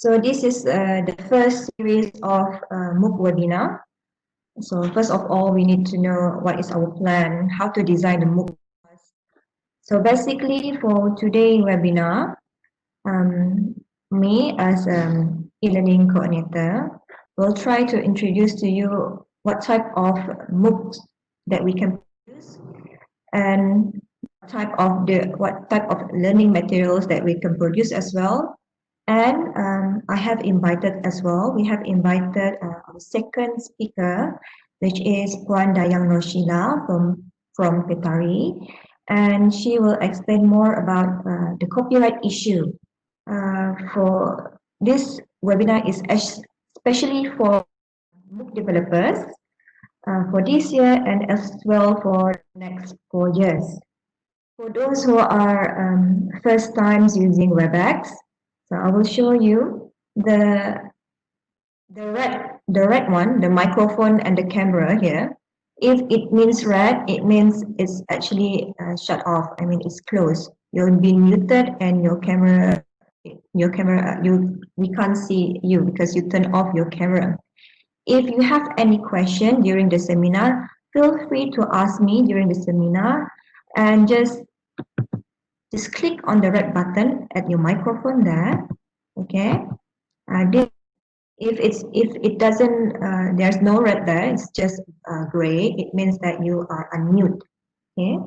So this is the first series of MOOC webinar. So first of all, we need to know what is our plan, how to design the MOOC. So basically for today's webinar, me as e-learning coordinator will try to introduce to you what type of MOOCs that we can produce and what type of learning materials that we can produce as well. And I have invited as well, we have invited our second speaker, which is Puan Dayang Norsheila from PeTARY, and she will explain more about the copyright issue. For this webinar is especially for MOOC developers for this year and as well for the next 4 years. For those who are first times using WebEx, so I will show you the red one, the microphone and the camera here. If it means red, it means it's actually shut off. I mean, it's closed. You'll be muted and your camera, we can't see you because you turn off your camera. If you have any question during the seminar, feel free to ask me during the seminar and just click on the red button at your microphone there. Okay. If it doesn't, there's no red there, it's just gray, it means that you are unmute. Okay.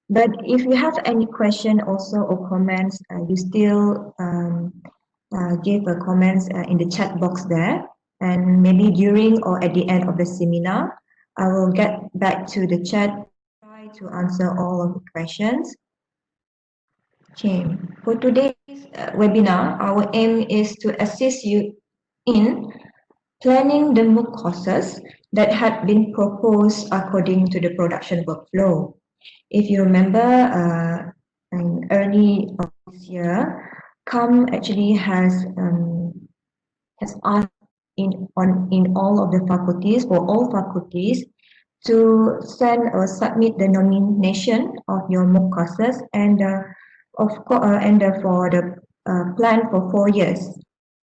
But if you have any question also or comments, you still give a comments in the chat box there, and maybe during or at the end of the seminar, I will get back to the chat, try to answer all of the questions. Okay, for today's webinar, our aim is to assist you in planning the MOOC courses that had been proposed according to the production workflow. If you remember, in early of this year, CAM actually has asked in all of the faculties, for all faculties, to send or submit the nomination of your MOOC courses and for the plan for 4 years,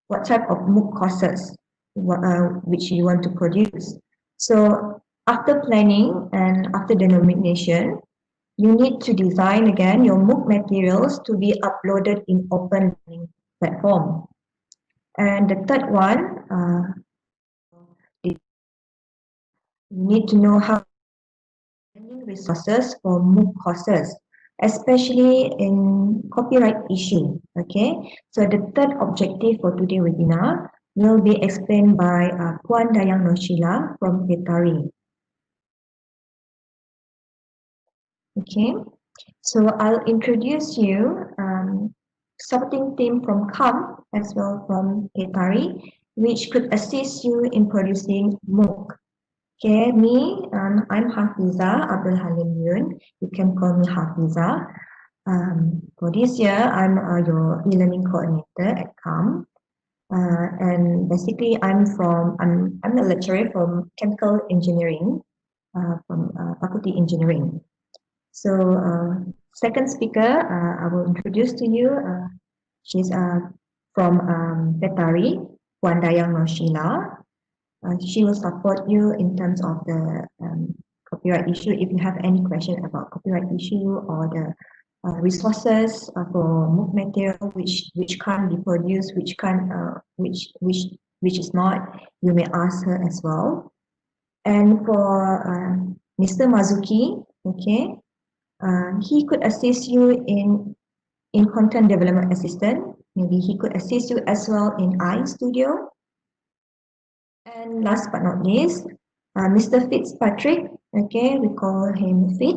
what type of MOOC courses which you want to produce. So after planning and after the nomination, you need to design again your MOOC materials to be uploaded in OpenLearning platform. And the third one, you need to know how learning resources for MOOC courses, especially in copyright issue. Okay, so the third objective for today's webinar will be explained by Puan Dayang Norsheila from PeTARY. Okay, so I'll introduce you supporting team from CAM as well from PeTARY, which could assist you in producing MOOC. Okay, I'm Hafizah, Abdul Halim. You can call me Hafizah. For this year, I'm your e-learning coordinator at CAM. And basically, I'm a lecturer from chemical engineering, from faculty engineering. So, second speaker, I will introduce to you. She's from PeTARY, Puan Dayang Norsheila. She will support you in terms of the copyright issue. If you have any question about copyright issue or the resources for MOOC material which can't be produced, which is not, you may ask her as well. And for Mr. Mazuki, okay, he could assist you in content development assistant. Maybe he could assist you as well in iStudio. And last but not least, Mr. Fitzpatrick, okay, we call him Fit.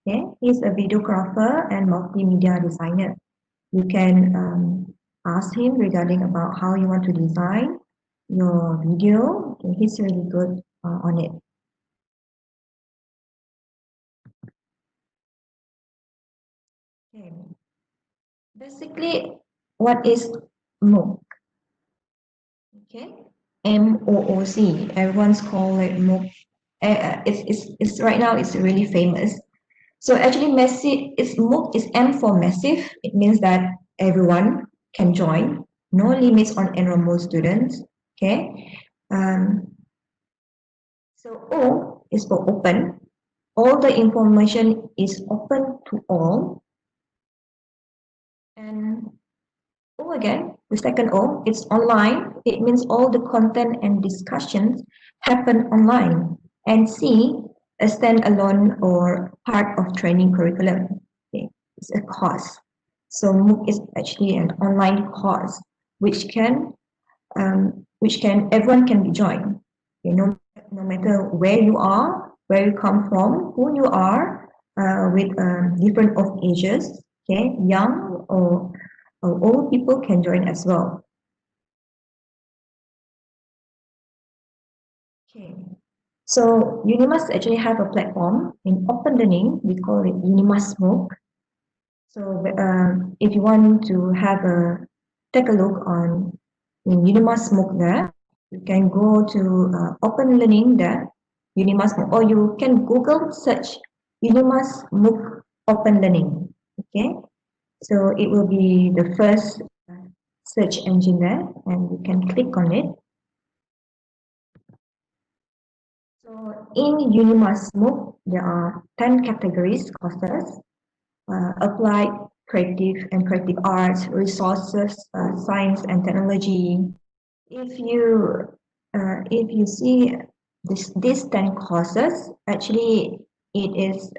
Okay, he's a videographer and multimedia designer. You can ask him regarding about how you want to design your video. Okay, he's really good on it. Okay. Basically, what is MOOC? Okay, MOOC. Everyone's called it MOOC. It's right now. It's really famous. So actually, MOOC is M for massive. It means that everyone can join. no limits on enrollment students. Okay. So O is for open. All the information is open to all. And O again, the second O, it's online. It means all the content and discussions happen online. And C, a standalone or part of training curriculum. Okay, it's a course. So MOOC is actually an online course which can everyone can be joined. You know, no matter where you are, where you come from, who you are, with different of ages. Okay, young or old people can join as well. Okay, so UNIMAS actually have a platform in OpenLearning. We call it UNIMAS MOOC. So if you want to have a take a look on in UNIMAS MOOC there, you can go to OpenLearning there, UNIMAS MOOC, or you can Google search UNIMAS MOOC OpenLearning. Okay, so it will be the first search engine there, and you can click on it. So in UNIMAS MOOC, there are 10 categories courses: applied, creative and creative arts, resources, science and technology. If you see these 10 courses, actually it is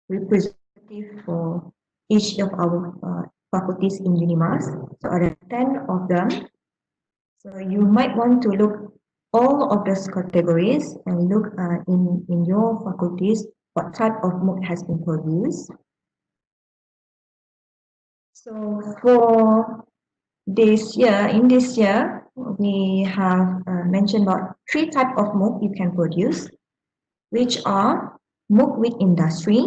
representative for each of our faculties in UNIMAS. So there are 10 of them. So you might want to look all of those categories and look in your faculties what type of MOOC has been produced. So for this year, in this year, we have mentioned about 3 types of MOOC you can produce, which are MOOC with industry,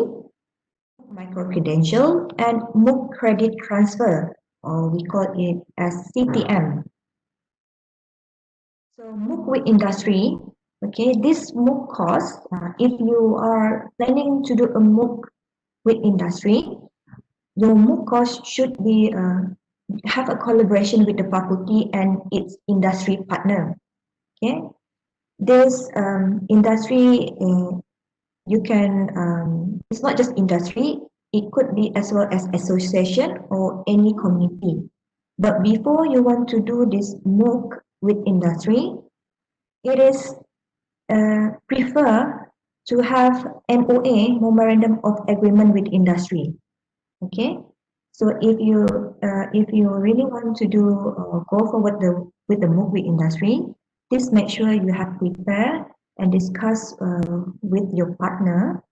micro-credential, and MOOC credit transfer, or we call it as CTM. So MOOC with industry, okay, this MOOC course, if you are planning to do a MOOC with industry, your MOOC course should be have a collaboration with the faculty and its industry partner. Okay, this industry you can it's not just industry, it could be as well as association or any community. But before you want to do this MOOC with industry, it is prefer to have MOA, Memorandum of Agreement with industry. Okay, so if you really want to do go forward with the MOOC with industry, please make sure you have prepared and discuss with your partner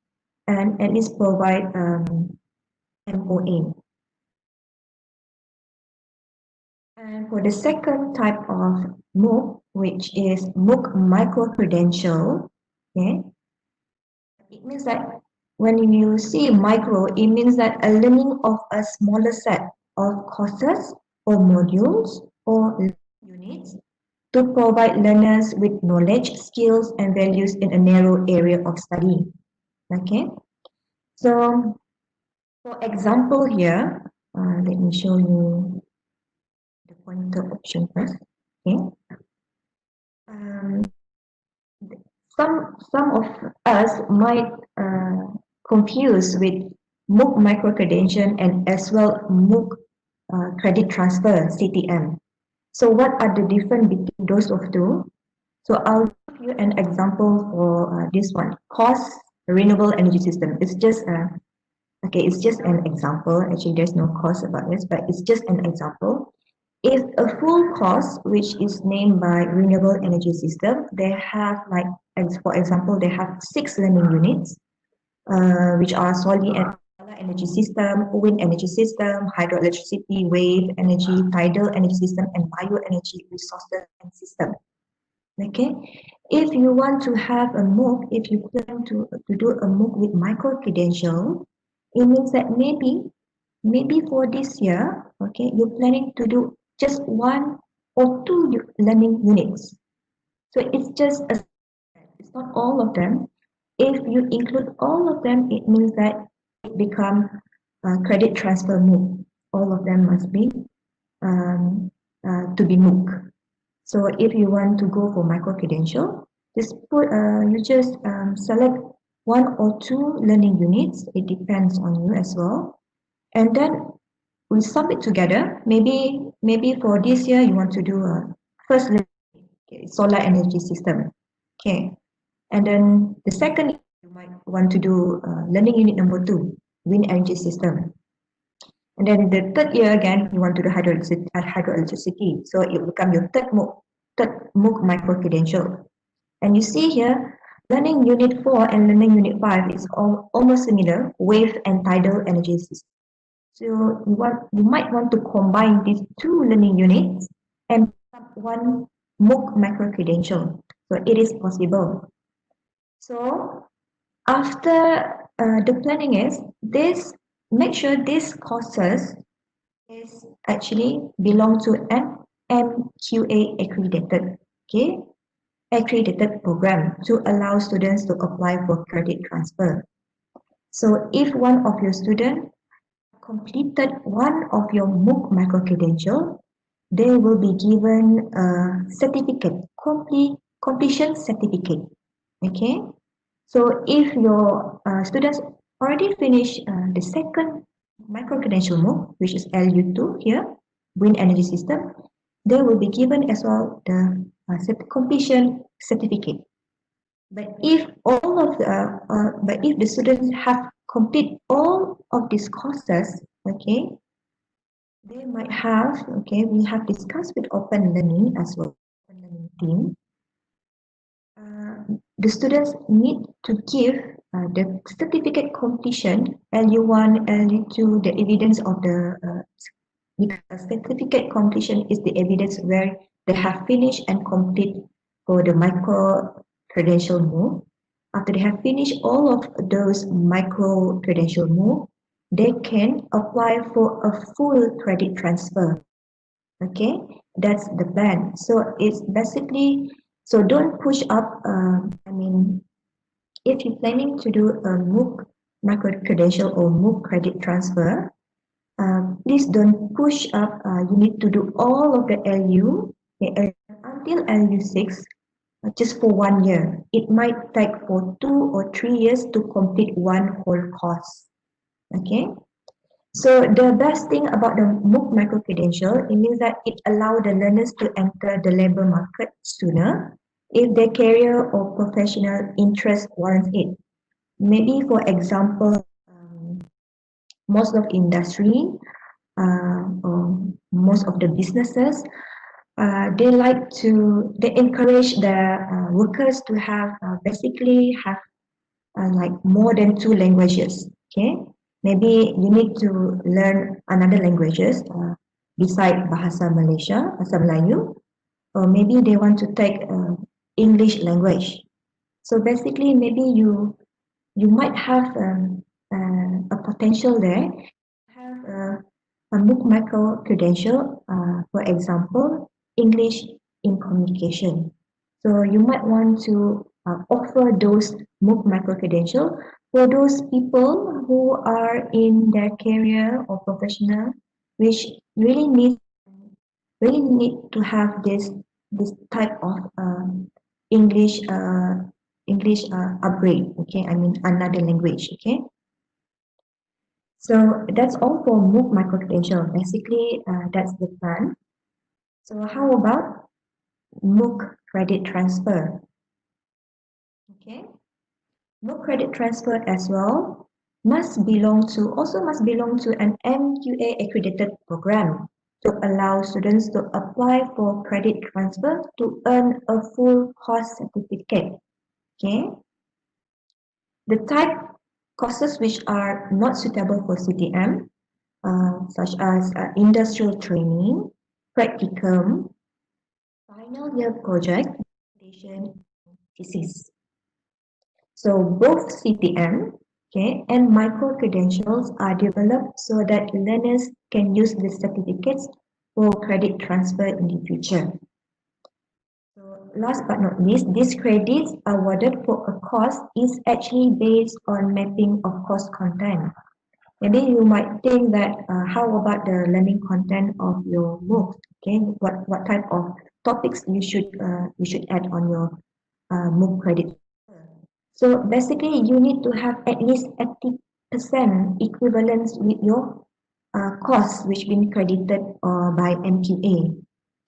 and at least provide MOA. And for the second type of MOOC, which is MOOC Micro-credential, okay, it means that when you see micro, it means that a learning of a smaller set of courses or modules or units to provide learners with knowledge, skills, and values in a narrow area of study. Okay, so for example here, let me show you the pointer option first. Okay, some of us might confuse with MOOC micro-credential and as well MOOC credit transfer CTM. So what are the difference between those of two? So I'll give you an example for this one. Cost renewable energy system. It's just it's just an example. Actually, there's no cost about this, but it's just an example. If a full course, which is named by renewable energy system, they have like, for example, they have 6 learning units, which are solely and solar energy system, wind energy system, hydroelectricity, wave energy, tidal energy system, and bioenergy resources and system. Okay, if you want to have a MOOC, if you plan to do a MOOC with micro-credential, it means that maybe for this year, okay, you're planning to do just 1 or 2 learning units. So it's just it's not all of them. If you include all of them, it means that it become credit transfer MOOC. All of them must be to be MOOC. So if you want to go for micro-credential, you just select one or two learning units. It depends on you as well. And then we sum it together. Maybe for this year you want to do a first solar energy system. Okay. And then the second you might want to do learning unit number 2, wind energy system. And then the third year again, you want to do hydroelectricity. So it will become your third MOOC micro-credential. And you see here, learning unit 4 and learning unit 5 is almost similar, wave and tidal energy system. So you might want to combine these two learning units and one MOOC micro-credential. So it is possible. So after the planning is this, make sure these courses is actually belong to an MQA accredited, accredited program to allow students to apply for credit transfer. So if one of your students completed one of your MOOC micro-credential, they will be given a certificate, completion certificate. Okay. So if your students already finished the second micro-credential MOOC, which is LU2 here, wind energy system, they will be given as well the completion certificate. But if if the students have completed all of these courses, okay, they might have, we have discussed with OpenLearning as well, OpenLearning team. The students need to give the certificate completion, LU1, LU2, the evidence of the certificate completion is the evidence where they have finished and complete for the micro-credential MOOC. After they have finished all of those micro-credential MOOC, they can apply for a full credit transfer. Okay, that's the plan. So it's basically, so don't push up, if you're planning to do a MOOC micro-credential or MOOC credit transfer, please don't push up. You need to do all of the LU until LU6 just for 1 year. It might take for 2 or 3 years to complete one whole course. Okay. So the best thing about the MOOC micro-credential, it means that it allows the learners to enter the labor market sooner if their career or professional interest warrants it. Maybe for example, most of industry or most of the businesses, they encourage the workers to have basically have like more than 2 languages. Okay, maybe you need to learn another languages beside Bahasa Malaysia, Bahasa Melayu, or maybe they want to take English language. So basically, maybe you might have a potential there. Have a MOOC micro-credential, for example, English in communication. So you might want to offer those MOOC micro-credential for those people who are in their career or professional, which really need to have this type of English upgrade. Okay, I mean another language. Okay. So that's all for MOOC micro-credential. Basically, that's the plan. So how about MOOC credit transfer? Okay, MOOC credit transfer as well must belong to an MQA accredited program to allow students to apply for credit transfer to earn a full course certificate. Okay, the type courses which are not suitable for CTM, such as industrial training, practicum, final year project, thesis. So both CTM, and micro-credentials are developed so that learners can use the certificates for credit transfer in the future. So last but not least, these credits awarded for a course is actually based on mapping of course content. Maybe you might think that how about the learning content of your MOOC? Okay, what type of topics you should add on your MOOC credit? So basically, you need to have at least 80% equivalence with your course which been credited by MQA.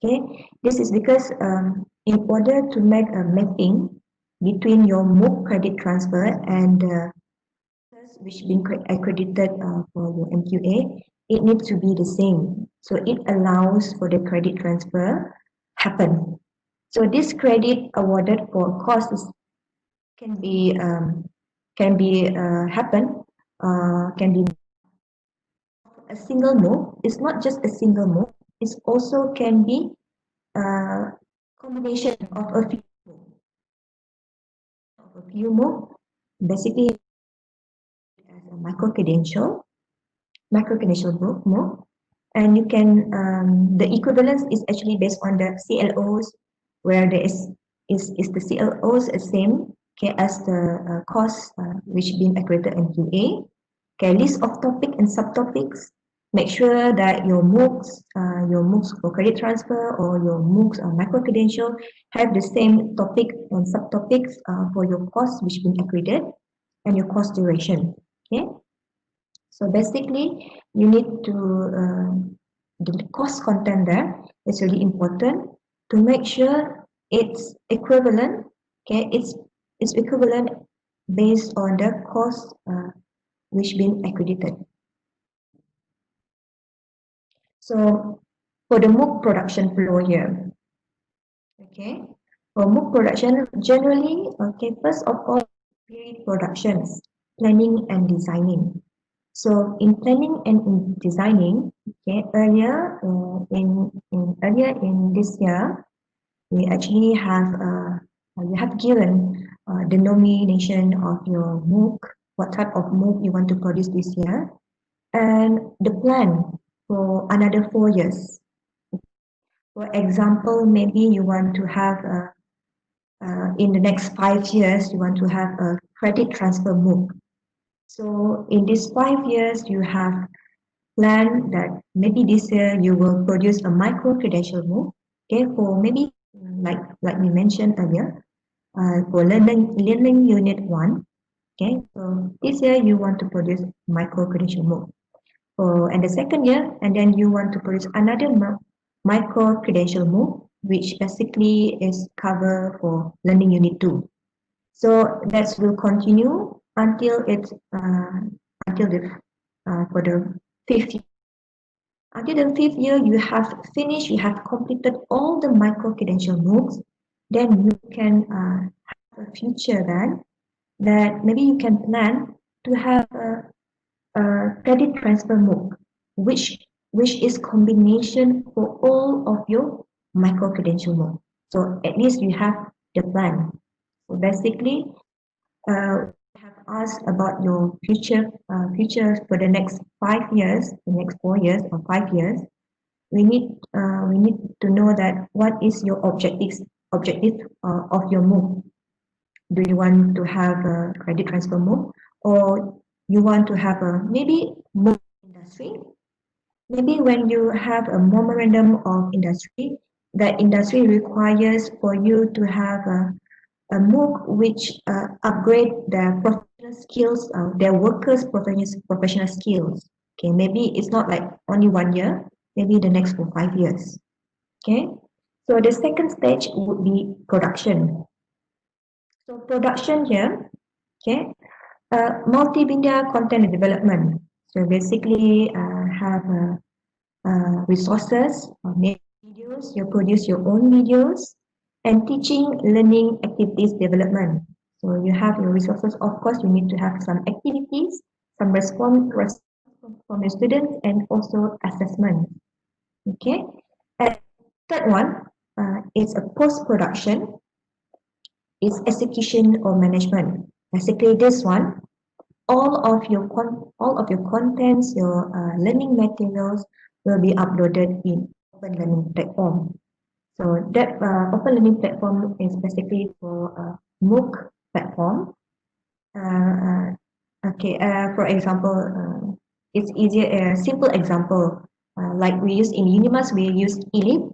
Okay, this is because in order to make a mapping between your MOOC credit transfer and which been accredited for your MQA, it needs to be the same. So it allows for the credit transfer happen. So this credit awarded for courses can be happen can be a single MOOC. It's not just a single MOOC. It also can be a combination of a few MOOC. Basically, as a micro-credential MOOC, and you can the equivalence is actually based on the CLOs, where there is the CLOs the same okay as the course which been accredited in QA. Okay, list of topic and subtopics. Make sure that your MOOCs for credit transfer or your MOOCs micro-credential have the same topic and subtopics for your course which been accredited and your course duration. Okay, so basically you need to the course content there is really important to make sure it's equivalent. Okay, it's equivalent based on the course which been accredited. So for the MOOC production flow here, okay, for MOOC production generally, okay, first of all, productions, planning and designing. So in planning and in designing, okay, earlier in this year, we actually have you have given the nomination of your MOOC, what type of MOOC you want to produce this year, and the plan for another 4 years. For example, maybe you want to have in the next 5 years, you want to have a credit transfer MOOC. So in these 5 years, you have planned that maybe this year you will produce a micro-credential MOOC. Okay, for maybe like we mentioned earlier, for learning unit 1. Okay, so this year you want to produce micro-credential MOOC. And the second year, and then you want to produce another micro-credential MOOC, which basically is cover for learning unit 2. So that will continue until it's until the for the 5th year. Until the 5th year, you have finished, you have completed all the micro-credential MOOCs, then you can have a future then that maybe you can plan to have a credit transfer MOOC, which is combination for all of your micro-credential MOOC. So at least you have the plan. So basically, have asked about your future for the next 5 years, the next 4 years or 5 years. We need to know that what is your objective of your MOOC. Do you want to have a credit transfer MOOC, or you want to have a maybe MOOC industry? Maybe when you have a memorandum of industry, that industry requires for you to have a MOOC which upgrade their professional skills, their workers' professional skills. Okay, maybe it's not like only 1 year, maybe the next for 5 years. Okay, so the second stage would be production. So production here, okay, multimedia content development. So basically, have resources, make videos. You produce your own videos, and teaching, learning, activities development. So you have your resources. Of course, you need to have some activities, some response from the students, and also assessment. Okay, and third one is a post-production. It's execution or management. Basically, this one, all of your contents, your learning materials will be uploaded in OpenLearning platform. So that OpenLearning platform is basically for MOOC platform. Okay, for example, it's easier. A simple example, like we use in UNIMAS, we use ELIP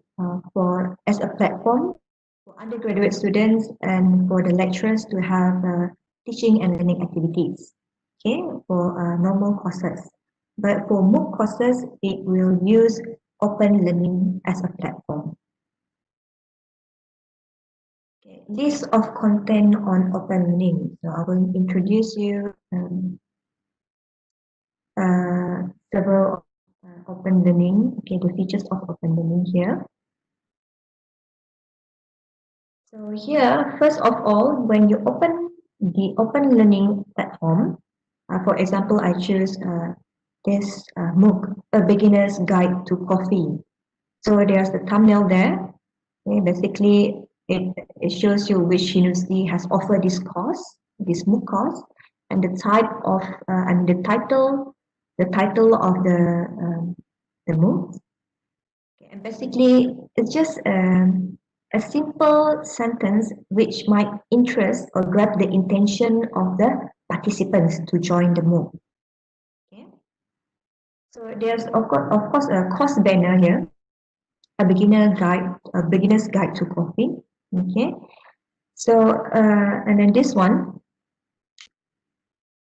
for as a platform for undergraduate students and for the lecturers to have teaching and learning activities. Okay, for normal courses. But for MOOC courses, it will use OpenLearning as a platform. Okay, list of content on OpenLearning. So I will introduce you several OpenLearning. Okay, the features of OpenLearning here. So here, first of all, when you open the OpenLearning platform, for example, I choose this MOOC, A Beginner's Guide to Coffee. So there's the thumbnail there. Okay, basically, it shows you which university has offered this course, this MOOC course, and the type of and the title of the MOOC. Okay, and basically, it's just a simple sentence which might interest or grab the intention of the participants to join the MOOC. Okay. So there's of course a course banner here, a beginner's guide to coffee. Okay. So and then this one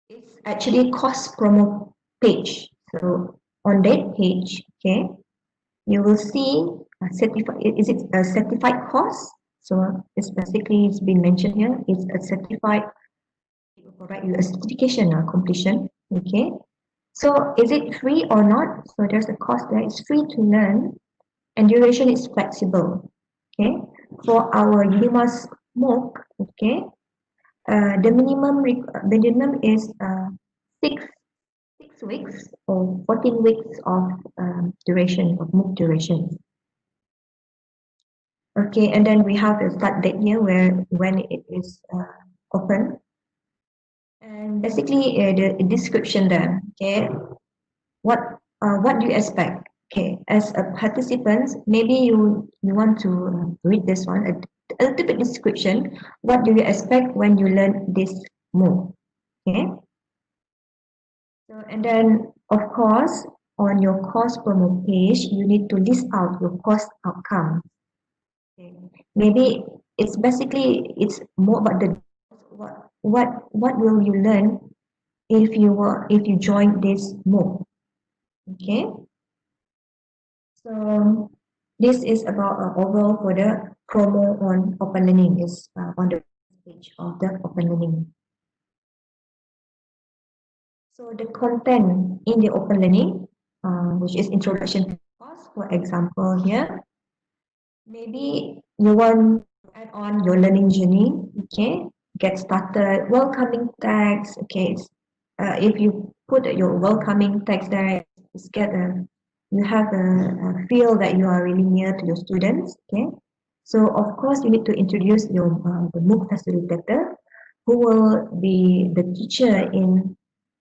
is actually course promo page. So on that page, okay, you will see a certified. Is it a certified course? So it's basically it's been mentioned here. It's a certified. It will provide you a certification or completion. Okay. So is it free or not? So there's a cost there. It's free to learn, and duration is flexible. Okay. For our UNIMAS MOOC, okay, the minimum is 6 weeks or 14 weeks of duration of MOOC duration. Okay, and then we have a start date here when it is open, and basically the description there. Okay, what do you expect? Okay, as a participant, maybe you want to read this one a little bit description. What do you expect when you learn this MOOC? Okay. So, and then, of course, on your course promo page, you need to list out your course outcome. Okay. Maybe it's more about the what will you learn if you join this MOOC. Okay. So this is about overall for the promo on OpenLearning is on the page of the OpenLearning. So the content in the OpenLearning, which is introduction to course, for example here, maybe you want to add on your learning journey, okay, get started, welcoming text, okay, if you put your welcoming text there, you have a feel that you are really near to your students, okay. So of course you need to introduce your the MOOC facilitator, who will be the teacher in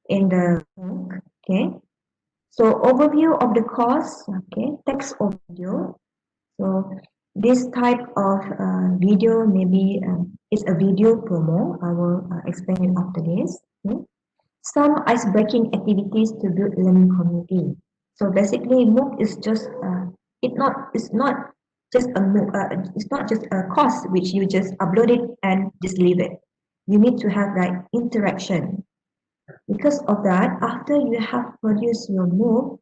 the MOOC, okay. So overview of the course, okay, text or video. So this type of video maybe is a video promo. I will explain it after this. Okay. Some ice-breaking activities to build learning community. So basically, MOOC is just it's not just a MOOC, it's not just a course which you just upload it and just leave it. You need to have like interaction. Because of that, after you have produced your MOOC,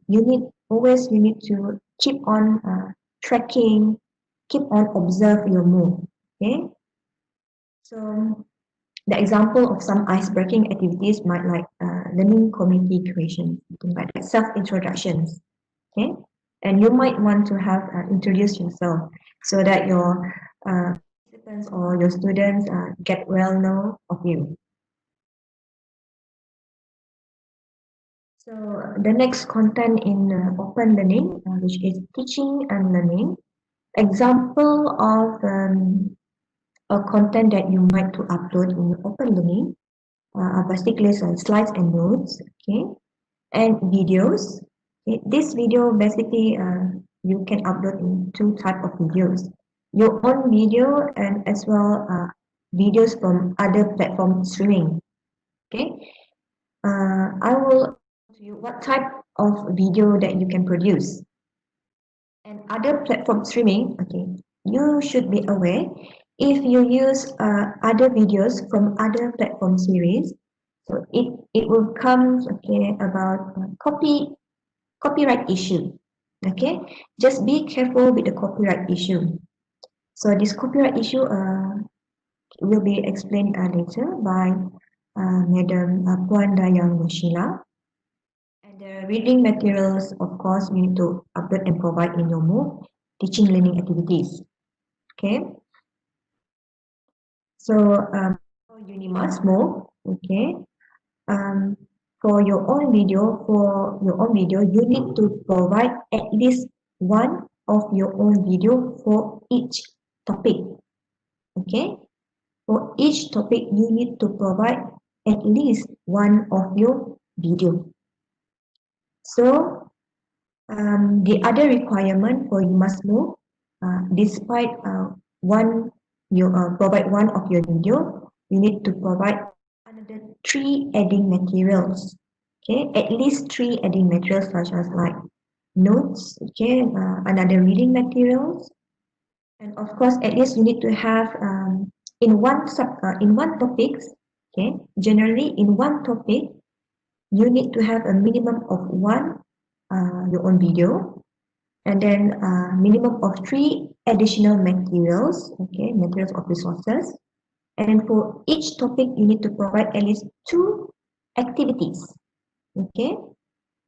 you need to keep on tracking, keep on observe your MOOC. Okay. So the example of some ice-breaking activities might like learning community creation, something like that, self-introductions. Okay. And you might want to have introduce yourself so that your participants or your students get well know of you. So the next content in OpenLearning, which is teaching and learning. Example of a content that you might to upload in OpenLearning are basically slides and notes, okay, and videos. Okay. This video basically you can upload in two type of videos, your own video and as well videos from other platform streaming. Okay. I will what type of video that you can produce. And other platform streaming, okay, you should be aware if you use other videos from other platform series, so it will come okay about copyright issue. Okay, just be careful with the copyright issue. So this copyright issue will be explained later by Madam Puan Dayang Norsheila. And the reading materials, of course, you need to upload and provide in your MOOC teaching learning activities. Okay. So for UNIMAS MOOC, okay. Um, for your own video, you need to provide at least one of your own video for each topic. Okay. For each topic, you need to provide at least one of your video. So the other requirement for you must know, despite you provide one of your video, you need to provide another 3 adding materials. Okay, at least 3 adding materials such as like notes, okay, another reading materials, and of course, at least you need to have in one topic, okay, generally in one topic, you need to have a minimum of one your own video, and then minimum of 3 additional materials, okay, materials of resources, and then for each topic you need to provide at least 2 activities, okay,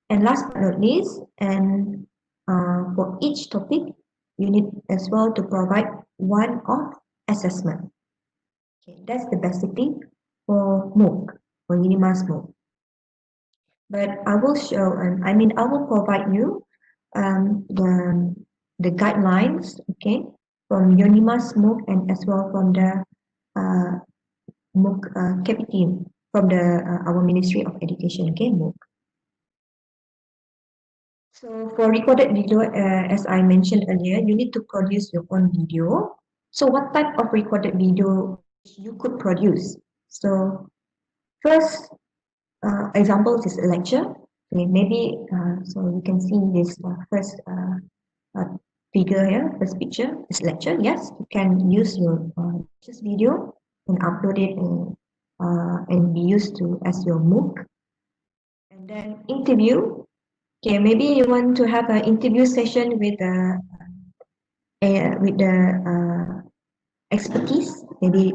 and last but not least, and for each topic you need as well to provide one of assessment. Okay, that's the basic thing for MOOC, for UNIMAS MOOC. But I will show, I will provide you the guidelines, okay, from UNIMAS MOOC and as well from the MOOC KPT, from the our Ministry of Education, okay, MOOC. So for recorded video, as I mentioned earlier, you need to produce your own video. So what type of recorded video you could produce? So first example is a lecture. Okay, maybe so you can see this first figure here, first picture is lecture. Yes, you can use your this video and upload it and be used to as your MOOC. And then interview. Okay, maybe you want to have an interview session with the expertise. Maybe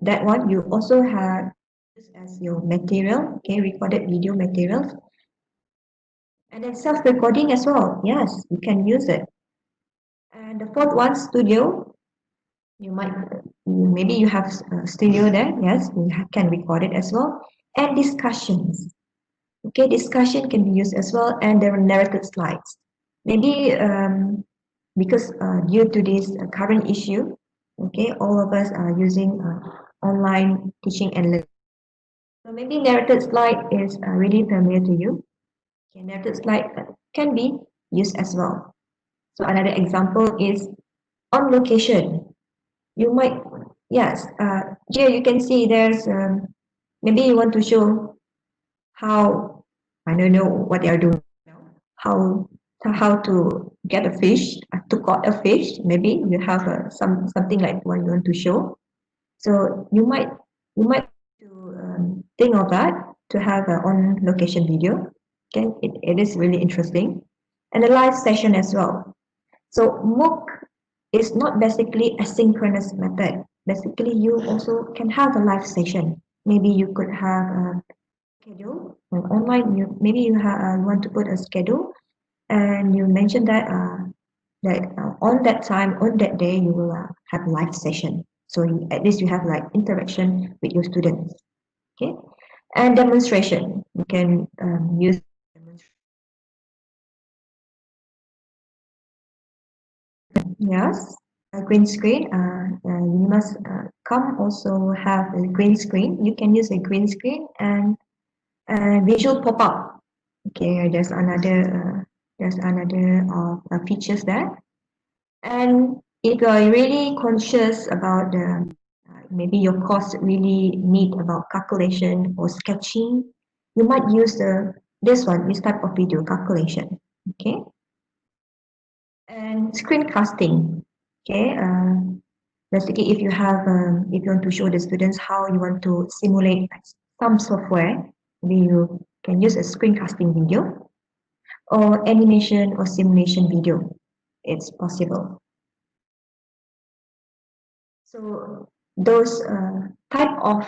that one you also have as your material. Okay, recorded video materials. And then self-recording as well. Yes, you can use it. And the fourth one, studio. Maybe you have a studio there. Yes, you can record it as well. And discussions. Okay, discussion can be used as well. And there are narrated slides. Maybe because due to this current issue, okay, all of us are using online teaching and learning. So maybe narrated slide is really familiar to you. Okay, narrated slide can be used as well. So another example is on location. You might, yes, here you can see there's, maybe you want to show how, I don't know what they are doing now, how to get a fish, to caught a fish. Maybe you have something like what you want to show. So you might think of that to have an on location video. Okay, it is really interesting, and a live session as well. So MOOC is not basically a synchronous method. Basically, you also can have a live session. Maybe you could have a schedule online. Maybe you want to put a schedule, and you mentioned that on that time, on that day, you will have live session. So at least you have like interaction with your students. Okay, and demonstration. You can use demonstration. Yes, a green screen. You must come also have a green screen. You can use a green screen and visual pop-up. Okay, there's another features there. And if you are really conscious about the maybe your course really need about calculation or sketching, you might use the this type of video calculation. Okay, and screencasting. Okay, basically if you want to show the students how you want to simulate some software, maybe you can use a screencasting video or animation or simulation video. It's possible. So those type of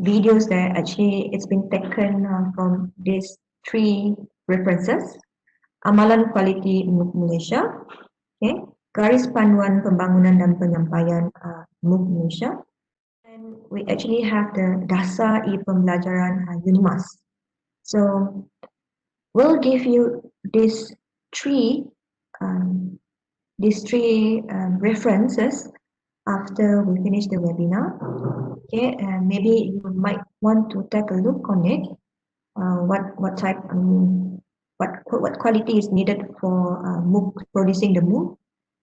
videos there, actually it's been taken from these three references: Amalan Kualiti MOOC Malaysia, okay, Garis Panduan Pembangunan dan Penyampaian MOOC Malaysia, and we actually have the Dasar E-Pembelajaran UNIMAS. So we'll give you these three references after we finish the webinar. Okay, and maybe you might want to take a look on it. What type, what quality is needed for MOOC, producing the MOOC,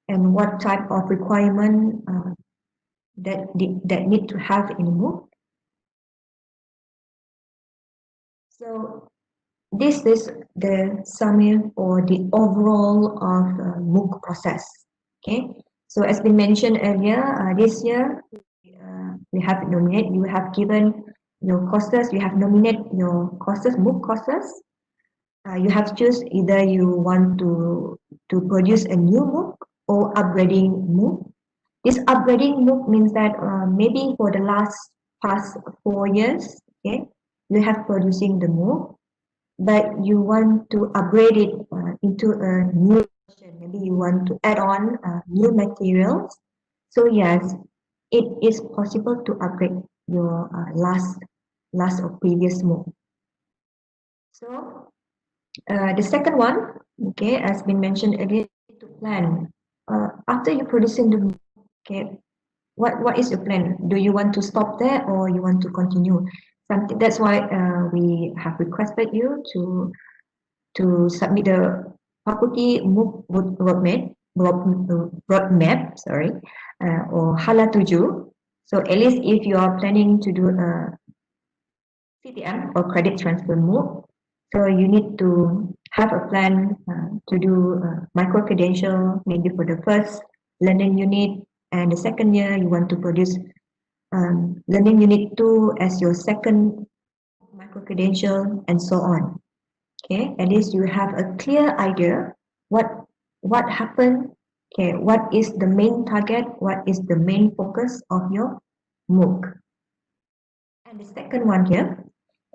and what type of requirement that need to have in MOOC. So this is the summary or the overall of MOOC process. Okay, so as been mentioned earlier, this year we have nominated, you have given your courses, you have nominated your courses, MOOC courses. You have to choose either you want to produce a new MOOC or upgrading MOOC. This upgrading MOOC means that maybe for the past 4 years, okay, you have producing the MOOC, but you want to upgrade it into a new version. Maybe you want to add on new materials. So yes, it is possible to upgrade your last or previous MOOC. So the second one, okay, has been mentioned earlier, to plan. After you producing the MOOC, okay, what is your plan? Do you want to stop there or you want to continue? That's why we have requested you to submit the faculty MOOC roadmap, sorry, or Hala 7. So at least if you are planning to do a CTM or credit transfer MOOC, so you need to have a plan to do micro-credential, maybe for the first learning unit, and the second year you want to produce learning unit 2 as your second micro-credential, and so on. Okay, at least you have a clear idea what happened. Okay, what is the main target? What is the main focus of your MOOC? And the second one here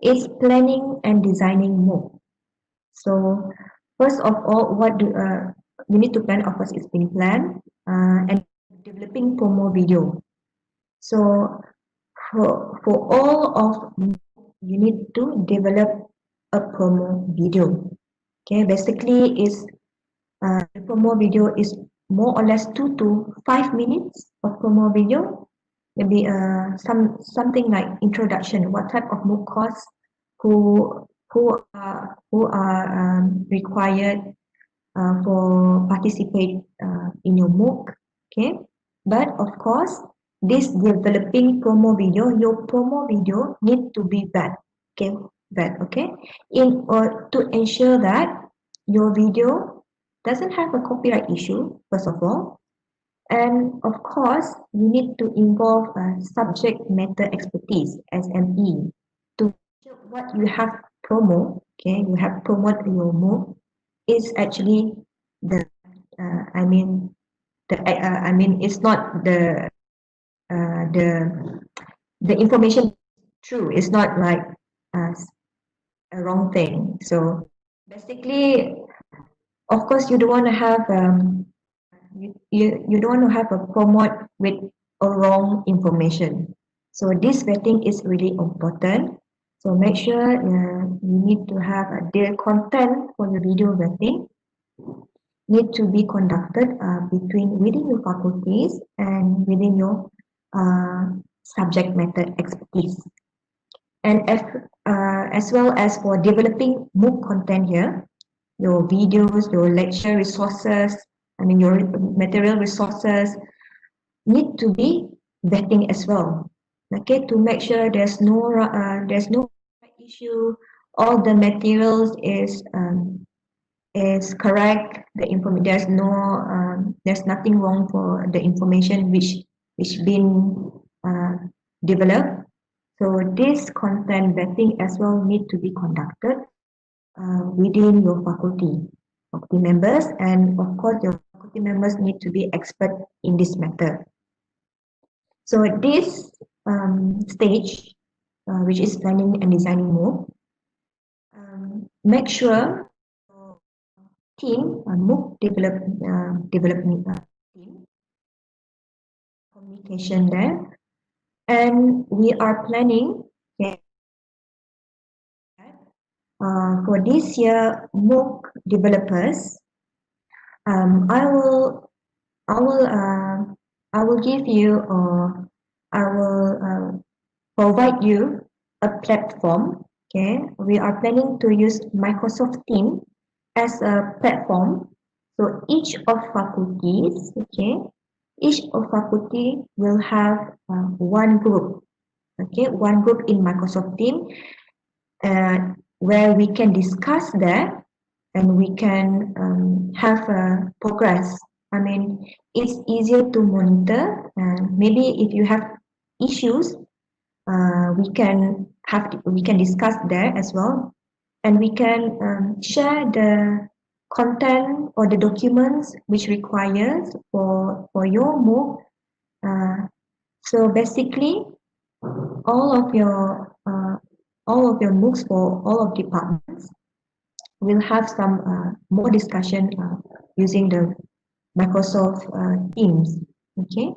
is planning and designing MOOC. So first of all, what do you need to plan? Of course, it's been planned and developing promo video. So for all of you need to develop a promo video. Okay, basically is the promo video is more or less 2 to 5 minutes of promo video. Maybe something like introduction, what type of MOOC course, who are required for participate in your MOOC. Okay, but of course this developing promo video, your promo video need to be vet. Okay, in order to ensure that your video doesn't have a copyright issue, first of all, and of course you need to involve subject matter expertise, SME, to what you have promo. Okay, you have promote your MOOC is actually the it's not the information true. It's not like a wrong thing. So basically, of course, you don't want to have you don't want to have a promote with a wrong information. So this vetting is really important. So make sure you need to have the content for your video vetting need to be conducted within your faculties and within your subject matter expertise. And as well as for developing MOOC content here, your videos, your lecture resources, your material resources need to be vetting as well. Okay, to make sure there's no issue all the materials is correct. There's nothing wrong for the information which been developed. So this content vetting as well need to be conducted within your faculty members, and of course your faculty members need to be expert in this matter. So at this stage, which is planning and designing MOOC, make sure your team, MOOC development team, communication there, and we are planning, okay, for this year MOOC developers. I will give you, or I will provide you a platform. Okay, we are planning to use Microsoft Teams as a platform. So each of faculties, okay, each of faculty will have one group. Okay, one group in Microsoft Teams, where we can discuss that and we can have progress. I mean, it's easier to monitor, and maybe if you have issues, we can discuss there as well, and we can share the content or the documents which requires for your MOOC. So basically, all of your MOOCs for all of departments will have some more discussion using the Microsoft Teams. Okay.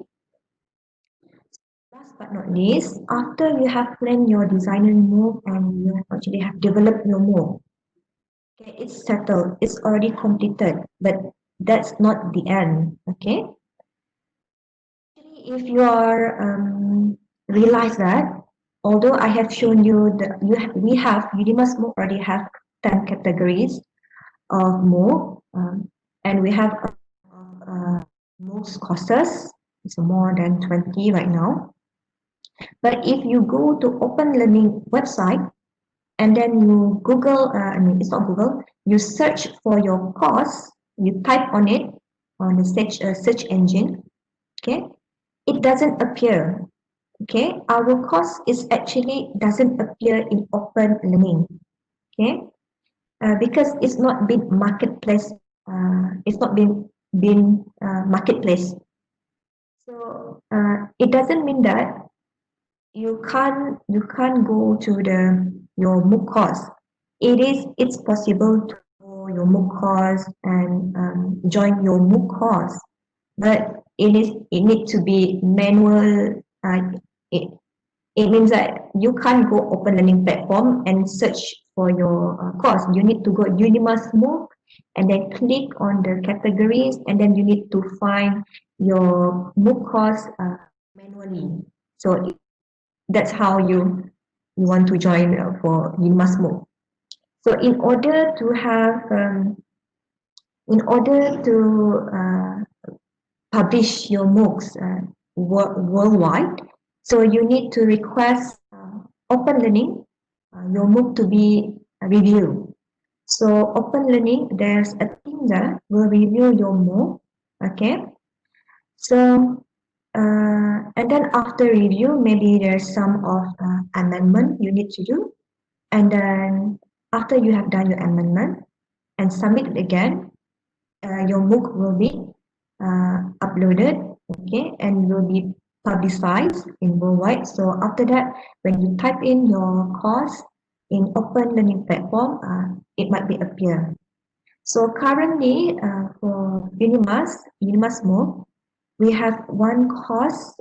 Last but not least, after you have planned your designer MOOC and you actually have developed your MOOC, okay, it's settled, it's already completed, but that's not the end. Okay. If you are realize that, although I have shown you that we have UNIMAS MOOC already have 10 categories of MOOC, and we have MOOC courses. It's more than 20 right now. But if you go to OpenLearning website and then you Google, it's not Google, you search for your course, you type on it on the search engine, okay, it doesn't appear. Okay, our course is actually doesn't appear in OpenLearning. Okay, because it's not been marketplace. It's not been marketplace. So it doesn't mean that you can't go to your MOOC course. It's possible to go your MOOC course and join your MOOC course, but it needs to be manual. It, it means that you can't go OpenLearning platform and search for your course. You need to go UNIMAS MOOC and then click on the categories, and then you need to find your MOOC course manually. So that's how you want to join for UNIMAS MOOC. So in order to publish your MOOCs worldwide, so you need to request OpenLearning your MOOC to be reviewed. So OpenLearning, there's a team that will review your MOOC. Okay. So and then after review, maybe there's some of amendment you need to do, and then after you have done your amendment and submit it again, your MOOC will be uploaded, okay, and will be publicized in worldwide. So after that, when you type in your course in OpenLearning platform, it might be appear. So currently, for UNIMAS MOOC, we have one course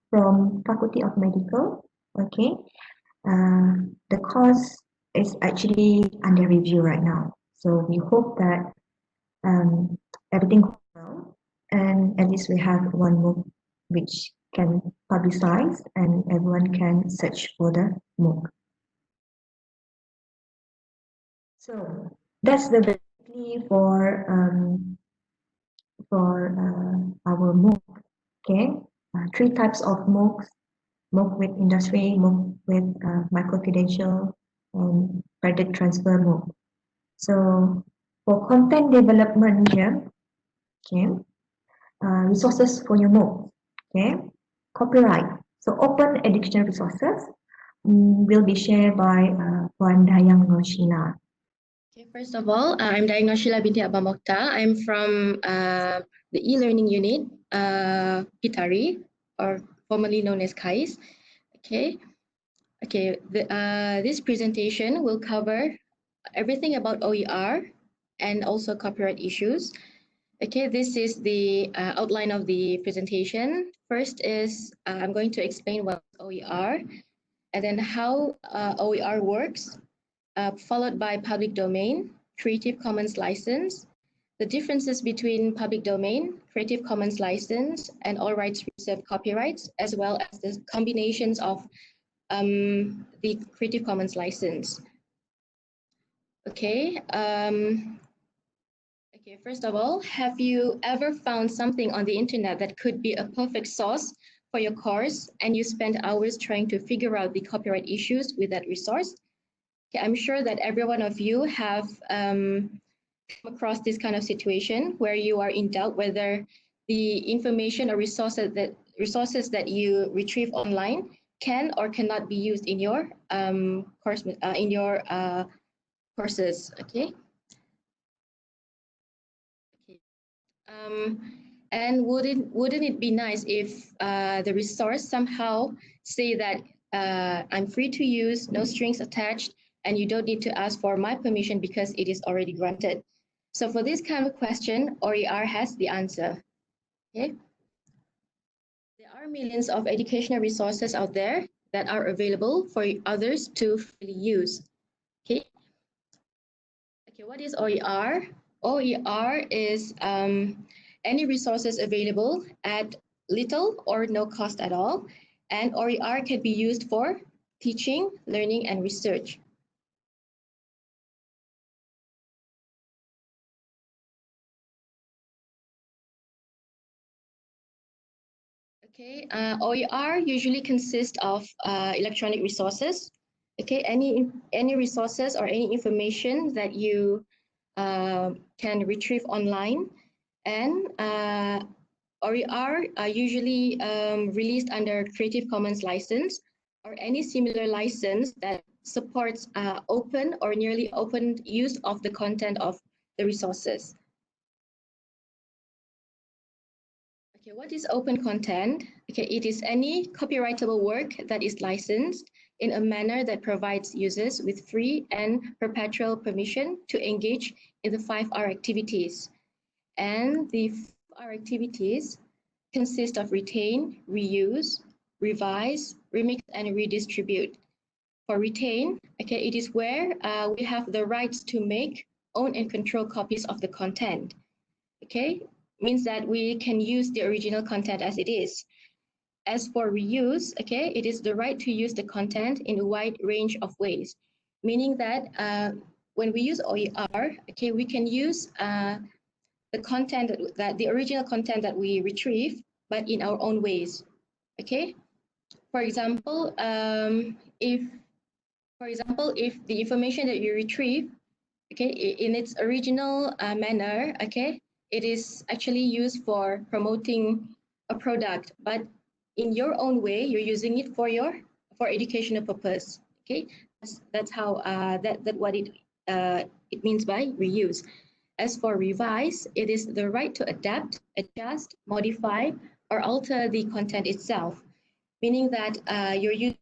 from Faculty of Medical. Okay, the course is actually under review right now. So we hope that everything goes well, and at least we have one MOOC which can publicize and everyone can search for the MOOC. So that's the basically for our MOOC. Okay, three types of MOOCs: MOOC with industry, MOOC with micro-credential, and credit transfer MOOC. So for content development here, okay, resources for your MOOC, okay, copyright. So open educational resources will be shared by Puan Dayang Norsheila. Okay, first of all, I'm Dayang Norsheila binti Abang Mohtar. I'm from the e-learning unit, PeTARY, or formerly known as KAIS. Okay, this presentation will cover everything about OER and also copyright issues. Okay, this is the outline of the presentation. First is I'm going to explain what OER and then how OER works, followed by public domain, Creative Commons license, the differences between public domain, Creative Commons license, and all rights reserved copyrights, as well as the combinations of the Creative Commons license. Okay. First of all, have you ever found something on the internet that could be a perfect source for your course and you spend hours trying to figure out the copyright issues with that resource? Okay, I'm sure that every one of you have come across this kind of situation where you are in doubt whether the information or resources that you retrieve online can or cannot be used in your courses. Okay. And wouldn't it be nice if the resource somehow say that I'm free to use, no strings attached, and you don't need to ask for my permission because it is already granted. So for this kind of question, OER has the answer. Okay. There are millions of educational resources out there that are available for others to freely use. Okay. Okay, what is OER? OER is any resources available at little or no cost at all, and OER can be used for teaching, learning, and research. Okay, OER usually consists of electronic resources. Okay, any resources or any information that you can retrieve online, and OER are usually released under Creative Commons license or any similar license that supports open or nearly open use of the content of the resources. Okay, what is open content? Okay, it is any copyrightable work that is licensed in a manner that provides users with free and perpetual permission to engage in the 5R activities. And the 5R activities consist of retain, reuse, revise, remix, and redistribute. For retain, okay, it is where we have the rights to make, own, and control copies of the content. Okay, means that we can use the original content as it is. As for reuse, okay, it is the right to use the content in a wide range of ways, meaning that when we use OER, okay, we can use the content that the original content that we retrieve, but in our own ways. Okay. For example, if the information that you retrieve, okay, in its original manner, okay, it is actually used for promoting a product, but in your own way, you're using it for educational purpose. Okay, that's how what it means by reuse. As for revise, it is the right to adapt, adjust, modify, or alter the content itself, meaning that you're using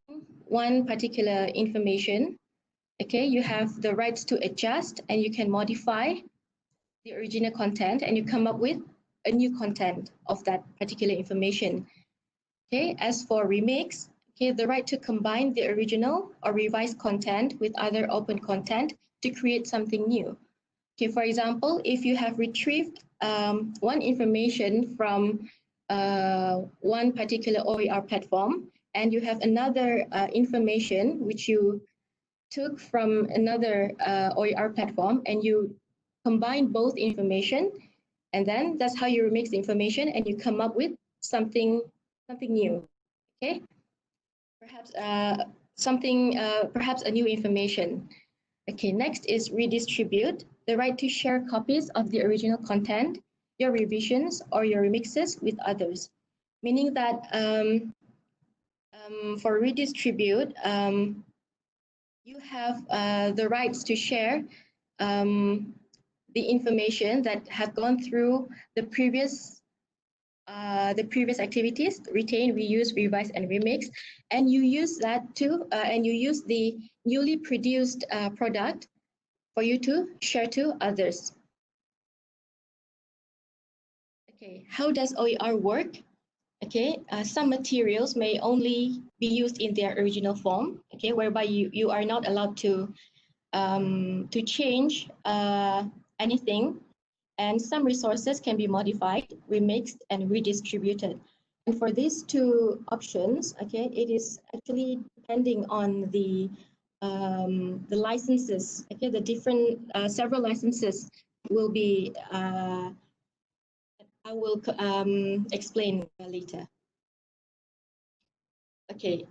one particular information. Okay, you have the rights to adjust and you can modify the original content and you come up with a new content of that particular information. Okay, as for remix, okay, the right to combine the original or revised content with other open content to create something new. Okay, for example, if you have retrieved one information from one particular OER platform and you have another information which you took from another OER platform and you combine both information, and then that's how you remix the information and you come up with something new. Okay, perhaps something, perhaps a new information. Okay, next is redistribute, the right to share copies of the original content, your revisions or your remixes with others. Meaning that for redistribute, you have the rights to share the information that have gone through the previous activities: retain, reuse, revise, and remix, and you use that to and you use the newly produced product for you to share to others. Okay, how does OER work? Okay, some materials may only be used in their original form. Okay, whereby you are not allowed to change anything, and some resources can be modified, remixed, and redistributed. And for these two options, okay, it is actually depending on the licenses. Okay, the different several licenses will be. I will explain later. Okay,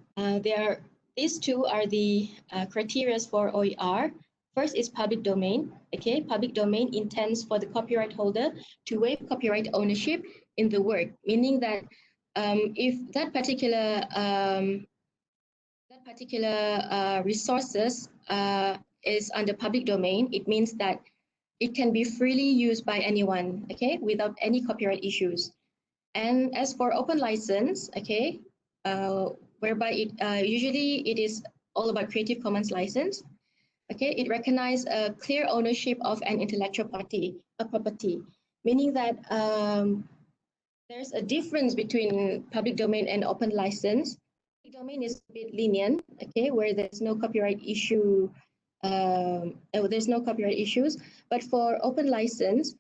these two are the criteria for OER. First is public domain. Okay, public domain intends for the copyright holder to waive copyright ownership in the work, meaning that if that particular resources is under public domain, it means that it can be freely used by anyone, okay, without any copyright issues. And as for open license, okay, whereby usually it is all about Creative Commons license. Okay, it recognizes a clear ownership of an intellectual property, meaning that there's a difference between public domain and open license. Public domain is a bit lenient, okay, where there's no copyright issue. There's no copyright issues, but for open license,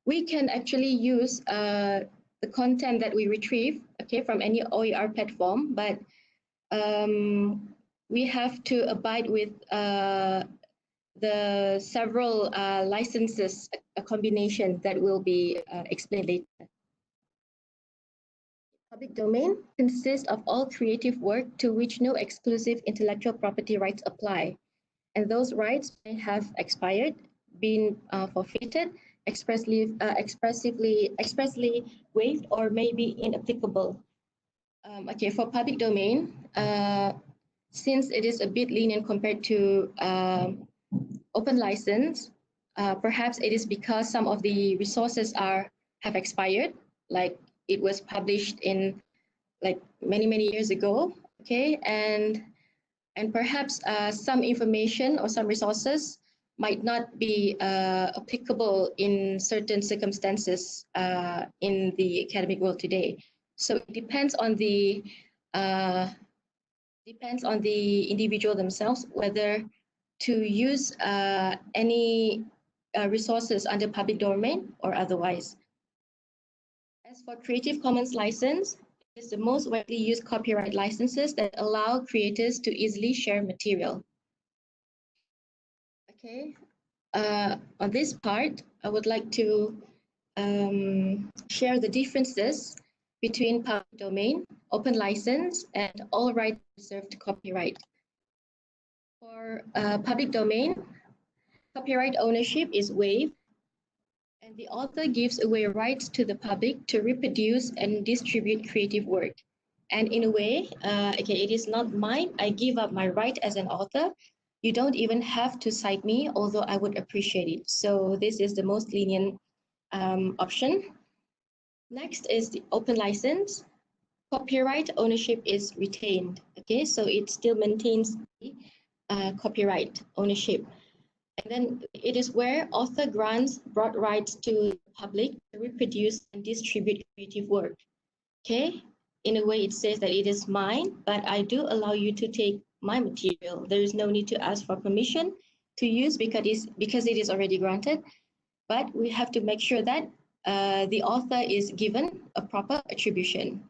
we can actually use the content that we retrieve, okay, from any OER platform, but we have to abide with the several licenses, a combination that will be explained later. Public domain consists of all creative work to which no exclusive intellectual property rights apply, and those rights may have expired, been forfeited, expressly waived, or may be inapplicable. Okay, for public domain, since it is a bit lenient compared to open license, perhaps it is because some of the resources have expired, like it was published in like many years ago. Okay, and perhaps some information or some resources might not be applicable in certain circumstances in the academic world today. So it depends on the individual themselves whether to use any resources under public domain or otherwise. As for Creative Commons license, it is the most widely used copyright licenses that allow creators to easily share material. Okay, on this part, I would like to share the differences between public domain, open license, and all rights reserved copyright. For public domain, copyright ownership is waived, and the author gives away rights to the public to reproduce and distribute creative work. And in a way, okay, it is not mine. I give up my right as an author. You don't even have to cite me, although I would appreciate it. So this is the most lenient option. Next is the open license. Copyright ownership is retained. Okay, so it still maintains the copyright ownership. And then it is where author grants broad rights to the public to reproduce and distribute creative work. Okay, in a way it says that it is mine, but I do allow you to take my material. There is no need to ask for permission to use because it is already granted. But we have to make sure that the author is given a proper attribution.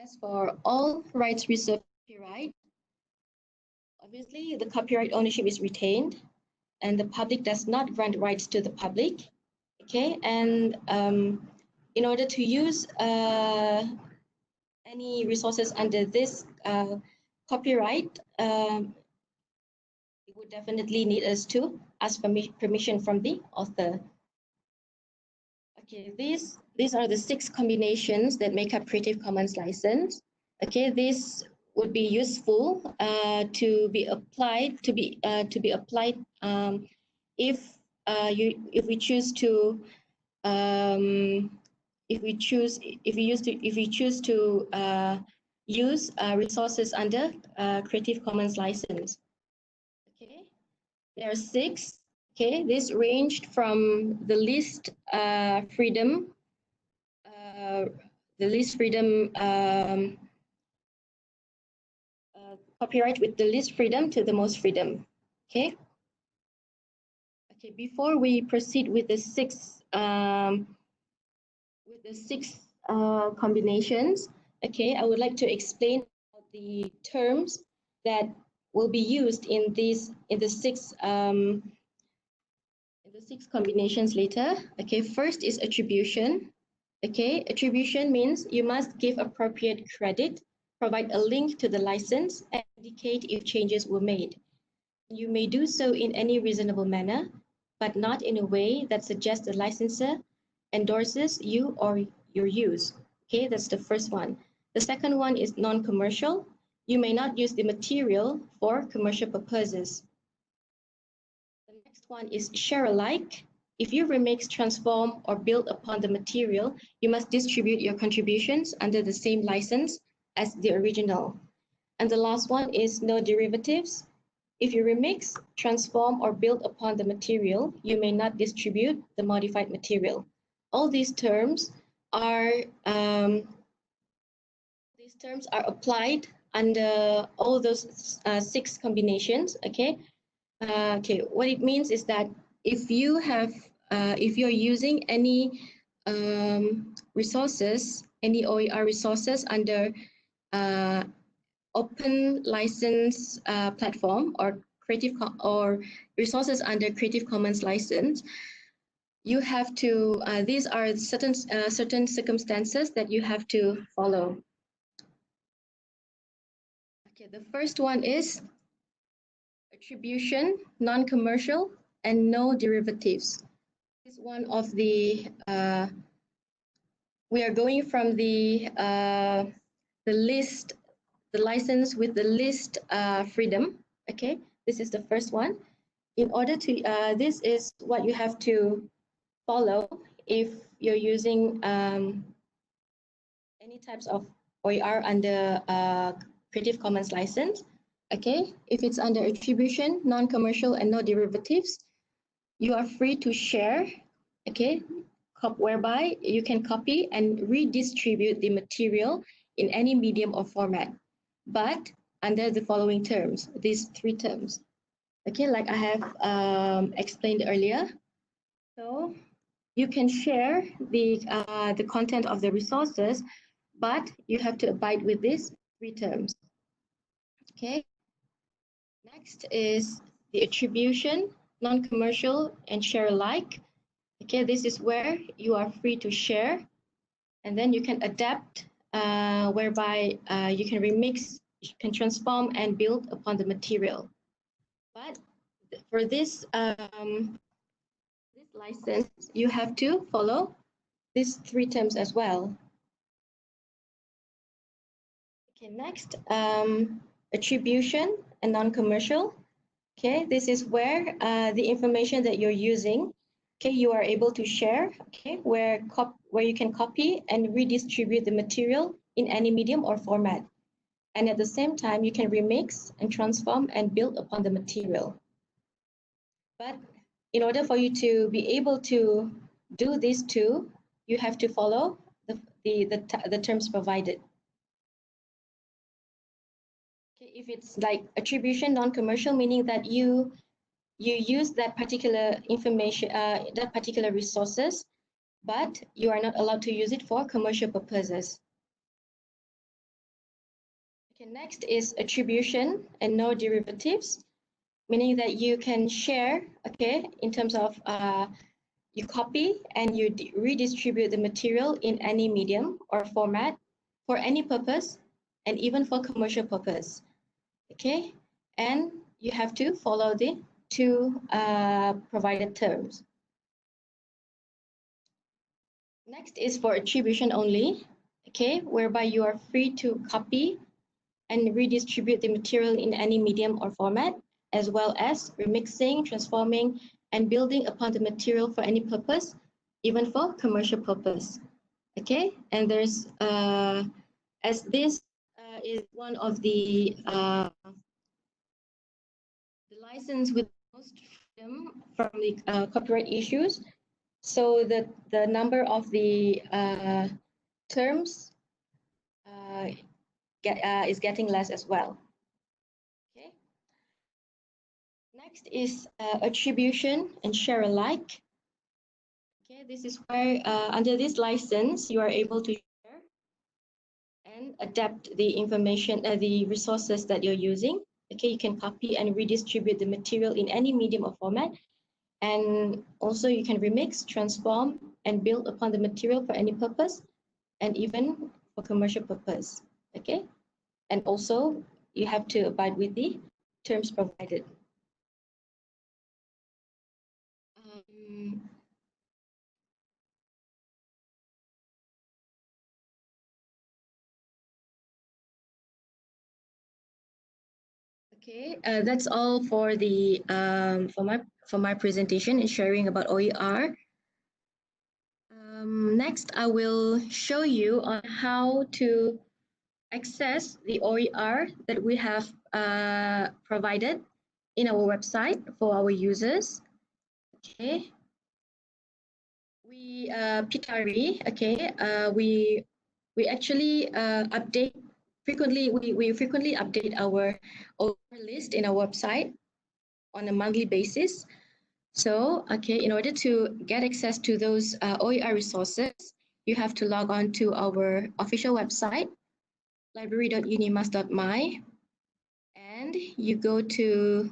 As for all rights reserved copyright, obviously the copyright ownership is retained and the public does not grant rights to the public. Okay, and in order to use any resources under this copyright, it would definitely need us to ask permission from the author. Okay, these are the 6 combinations that make up Creative Commons license. Okay, this would be useful to be applied if we choose to use resources under Creative Commons license. Okay, there are 6. Okay, this ranged from the least freedom copyright with the least freedom to the most freedom. Okay. Okay. Before we proceed with the 6 combinations, okay, I would like to explain the terms that will be used in the 6 combinations later. Okay. First is attribution. Okay. Attribution means you must give appropriate credit, provide a link to the license, and indicate if changes were made. You may do so in any reasonable manner, but not in a way that suggests the licensor endorses you or your use. Okay, that's the first one. The second one is non-commercial. You may not use the material for commercial purposes. The next one is share alike. If you remix, transform, or build upon the material, you must distribute your contributions under the same license as the original. And the last one is no derivatives. If you remix, transform, or build upon the material, you may not distribute the modified material. All these terms are applied under all those 6 combinations. Okay. Okay. What it means is that if you're using any resources, any OER resources under open license platform or resources under Creative Commons license, you have to. These are certain circumstances that you have to follow. Okay, the first one is attribution, non-commercial, and no derivatives. This is one of the. We are going from the list. The license with the least freedom. Okay, this is the first one. In order to, this is what you have to follow if you're using any types of OER under Creative Commons license. Okay, if it's under attribution, non-commercial, and no derivatives, you are free to share. Okay, whereby you can copy and redistribute the material in any medium or format, but under the following terms, these 3 terms. Okay, like I have explained earlier. So you can share the content of the resources, but you have to abide with these 3 terms. Okay. Next is the attribution, non-commercial, and share alike. Okay, this is where you are free to share, and then you can adapt, whereby you can remix, you can transform, and build upon the material. But for this license, you have to follow these 3 terms as well. Okay, next, attribution and non-commercial. Okay, this is where the information that you're using, okay, you are able to share, okay, where you can copy and redistribute the material in any medium or format. And at the same time, you can remix and transform and build upon the material. But in order for you to be able to do these 2, you have to follow the terms provided. Okay, if it's like attribution, non-commercial, meaning that you use that particular information, that particular resources, but you are not allowed to use it for commercial purposes. Okay, next is attribution and no derivatives, meaning that you can share, okay, in terms of you copy and you redistribute the material in any medium or format, for any purpose and even for commercial purpose. Okay, and you have to follow the two provided terms. Next is for attribution only, okay, whereby you are free to copy and redistribute the material in any medium or format, as well as remixing, transforming, and building upon the material for any purpose, even for commercial purpose. Okay, and there's as this is one of the license with most freedom from the copyright issues. So the number of the terms is getting less as well. Okay. Next is attribution and share alike. Okay, this is where under this license you are able to share and adapt the information, the resources that you're using. Okay, you can copy and redistribute the material in any medium or format. And also you can remix, transform, and build upon the material for any purpose, and even for commercial purpose. Okay, and also you have to abide with the terms provided. Okay, that's all for the for my presentation and sharing about OER. Next, I will show you on how to access the OER that we have provided in our website for our users. Okay, we PeTARY. Okay, we actually update frequently. We frequently update our OER list in our website on a monthly basis. So, okay, in order to get access to those OER resources, you have to log on to our official website, library.unimas.my, and you go to,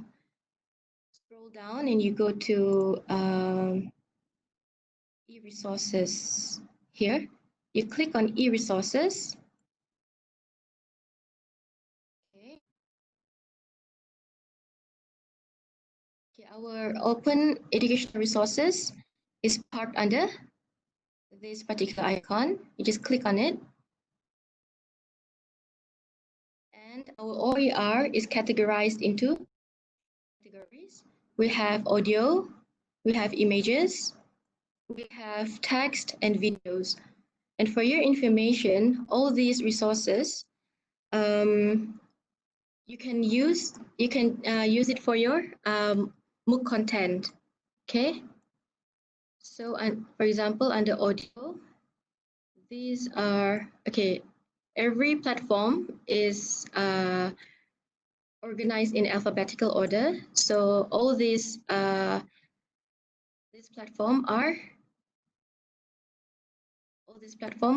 scroll down and you go to e-resources here. You click on e-resources. Okay. Okay, our open educational resources is parked under this particular icon. You just click on it. And our OER is categorized into categories. We have audio, we have images, we have text and videos. And for your information, all these resources, you can use it for your MOOC content. Okay. So, for example, under audio, these are okay. Every platform is organized in alphabetical order. So all these this platform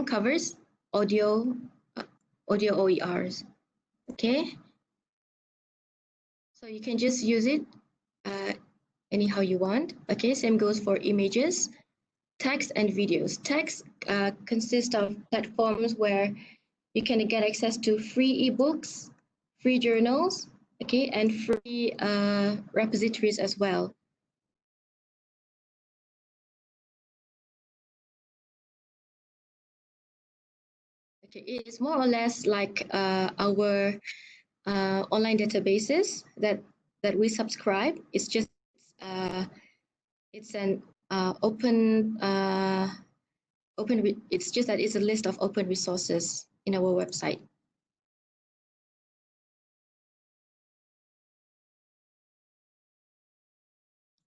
covers audio OERs. Okay. So you can just use it anyhow you want. Okay, same goes for images, text and videos. Text consists of platforms where you can get access to free ebooks, free journals, okay, and free repositories as well. Okay, it is more or less like our online databases that we subscribe. It's just it's an open it's just that it's a list of open resources in our website.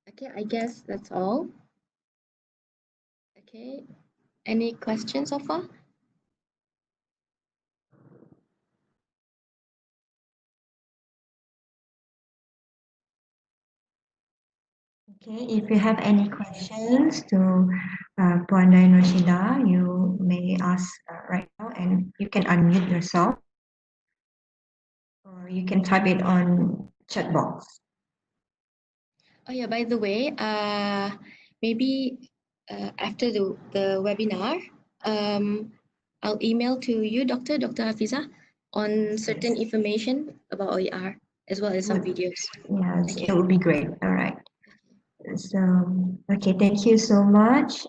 Okay, I guess that's all. Okay, any questions so far? Okay, if you have any questions to Puan Norsheila, you may ask right now, and you can unmute yourself, or you can type it on chat box. Oh yeah, by the way, maybe after the webinar, I'll email to you, Dr. Hafizah, on certain information about OER as well as some videos. Yes, it would be great. All right. So, okay, thank you so much,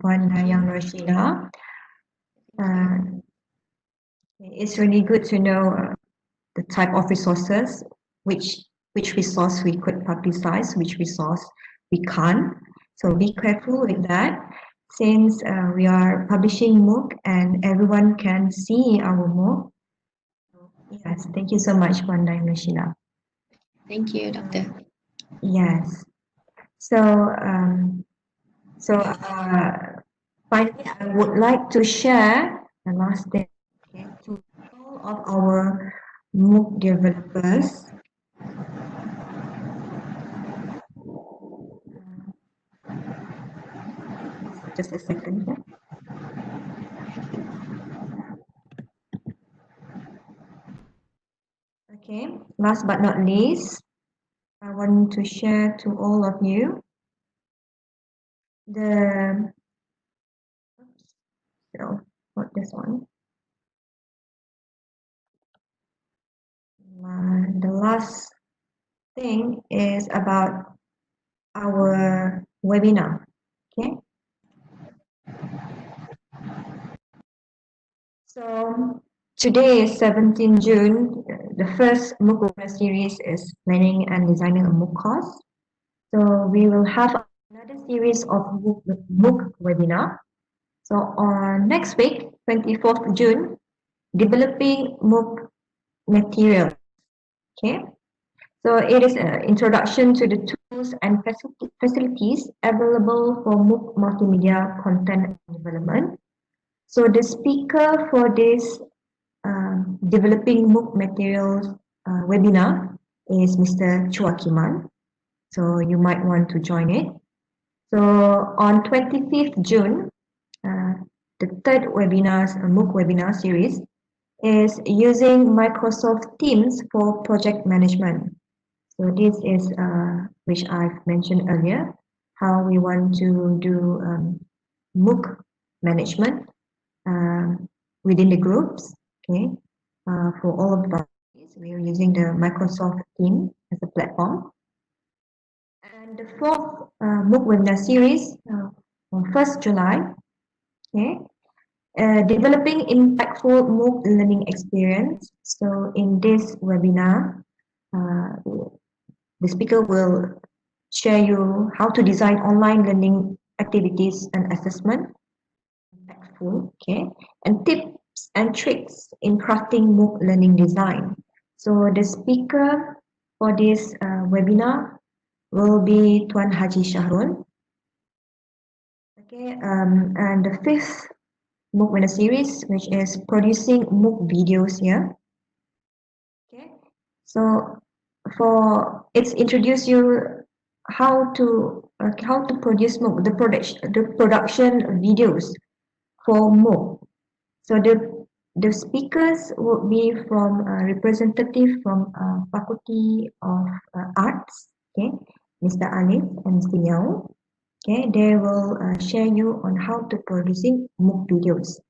Puan Dayang Norsheila. It's really good to know the type of resources, which resource we could publicize, which resource we can't. So be careful with that, since we are publishing MOOC and everyone can see our MOOC. Yes, thank you so much, Puan Dayang Norsheila. Thank you, Doctor. Yes. So, finally, I would like to share the last thing, okay, to all of our MOOC developers. Just a second here. Okay, last but not least, I want to share to all of you the, so what this one, the last thing is about our webinar, okay? So today is 17 June. The first MOOC webinar series is planning and designing a MOOC course. So we will have another series of MOOC webinar. So on next week, 24th June, developing MOOC material. Okay. So it is an introduction to the tools and facilities available for MOOC multimedia content development. So the speaker for this developing MOOC materials webinar is Mr. Chua Kiman. So you might want to join it. So on 25th June, the third webinar, MOOC webinar series, is using Microsoft Teams for project management. So this is which I've mentioned earlier, how we want to do MOOC management within the groups. Okay, for all of us, we are using the Microsoft Teams as a platform. And the fourth MOOC webinar series on 1st July, okay, developing impactful MOOC learning experience. So in this webinar, the speaker will share you how to design online learning activities and assessment. Impactful, okay, and tips and tricks in crafting MOOC learning design. So the speaker for this webinar will be Tuan Haji Shahrul. Okay, and the fifth MOOC webinar series, which is producing MOOC videos here. Okay, so it's introduce you how to produce MOOC, the production videos for MOOC. So the speakers will be from representative from Faculty of Arts, okay, Mr. Alif and Mr. Yao. Okay, they will share you on how to producing MOOC videos.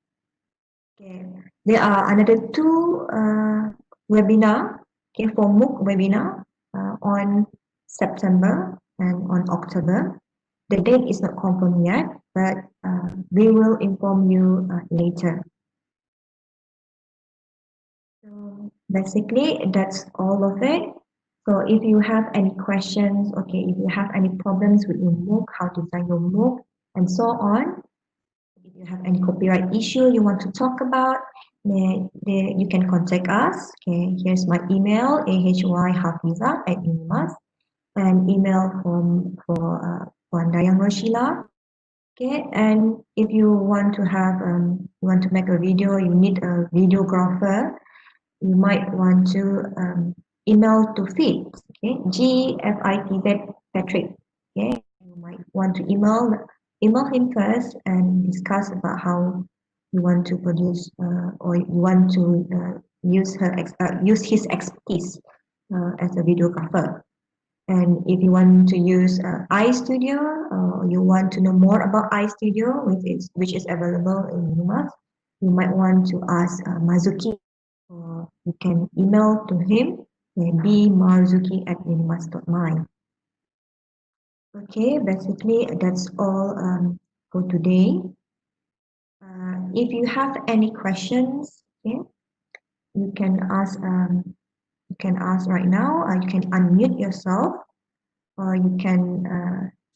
Okay, there are another two webinar, okay, for MOOC webinar on September and on October. The date is not confirmed yet, but we will inform you later. So basically, that's all of it. So if you have any questions, okay, if you have any problems with your MOOC, how to design your MOOC, and so on, if you have any copyright issue you want to talk about, you can contact us. Okay, here's my email, ahyhafizah@unimas, and email for Dayang Norsheila. Okay, and if you want to have make a video, you need a videographer, you might want to email to Fit, okay, GFITZ Patrick. Okay, you might want to email him first and discuss about how you want to produce or you want to use his expertise as a videographer. And if you want to use iStudio, you want to know more about iStudio, which is available in UNIMAS, you might want to ask Marzuki, or you can email to him, bmarzuki@unimas.my. Okay, basically that's all for today. If you have any questions, okay, you can ask. You can ask right now. You can unmute yourself, or you can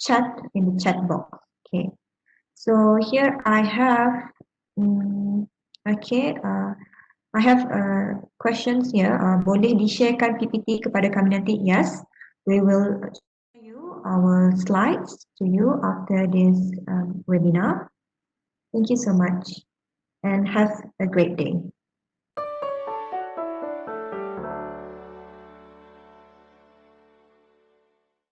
chat in the chat box. Okay. So here I have. Okay. I have questions here. Boleh di-sharekan PPT kepada kami nanti? Yes. We will show you our slides to you after this webinar. Thank you so much and have a great day.